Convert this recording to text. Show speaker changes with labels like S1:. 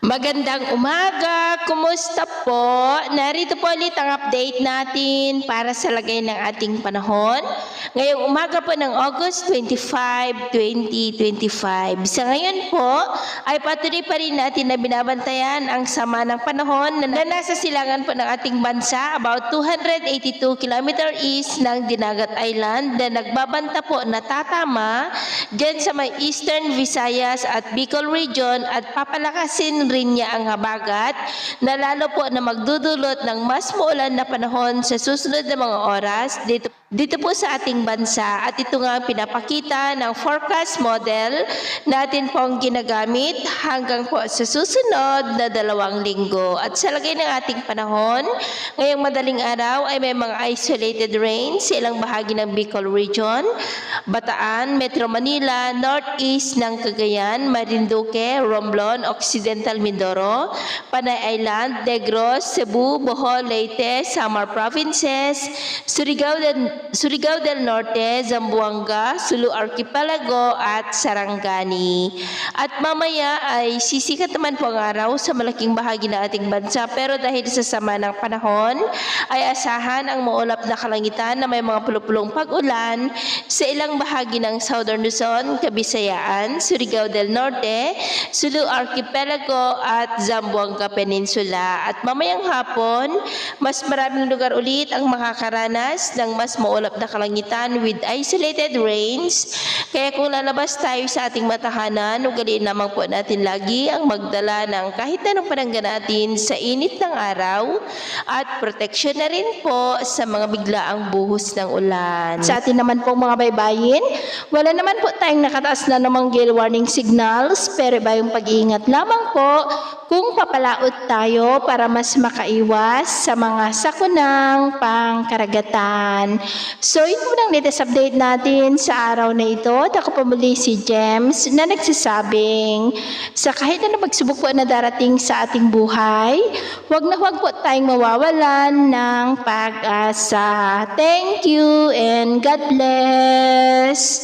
S1: Magandang umaga! Kumusta po? Narito po ulit ang update natin para sa lagay ng ating panahon. Ngayong umaga po ng August 25, 2025. Sa ngayon po ay patuloy pa rin natin na binabantayan ang sama ng panahon na nasa silangan po ng ating bansa about 282 km east ng Dinagat Island na nagbabanta po na tatama dyan sa may Eastern Visayas at Bicol region at papalakasin rin niya ang habagat na lalo po na magdudulot ng mas maulan na panahon sa susunod na mga oras dito po sa ating bansa. At ito nga ang pinapakita ng forecast model natin pong ginagamit hanggang po sa susunod na 2 linggo. At sa lagay ng ating panahon, ngayong madaling araw ay may mga isolated rain sa ilang bahagi ng Bicol region, Bataan, Metro Manila, Northeast ng Cagayan, Marinduque, Romblon, Occidental Mindoro, Panay Island, Negros, Cebu, Bohol, Leyte, Samar Provinces, Surigao del Norte, Zamboanga, Sulu Archipelago at Sarangani. At mamaya ay sisikat naman po ang araw sa malaking bahagi ng ating bansa, pero dahil sa sama ng panahon ay asahan ang maulap na kalangitan na may mga pulupulong pag-ulan sa ilang bahagi ng Southern Luzon, Kabisayaan, Surigao del Norte, Sulu Archipelago at Zamboanga Peninsula. At mamayang hapon, mas maraming lugar ulit ang makakaranas ng mas maulap na kalangitan with isolated rains. Kaya kung lalabas tayo sa ating matahanan, ugaliin lamang po natin lagi ang magdala ng kahit anong panangga natin sa init ng araw at proteksyon na rin po sa mga biglaang buhos ng ulan. Sa atin naman po mga baybayin, wala naman po tayong nakataas na namang gale warning signals, pero iba yung pag-iingat lamang po kung papalaot tayo para mas makaiwas sa mga sakunang pangkaragatan. So ito po ang latest update natin sa araw na ito. At ako po muli si James na nagsasabing sa kahit na pagsubok po na darating sa ating buhay, huwag po tayong mawawalan ng pag-asa. Thank you and God bless!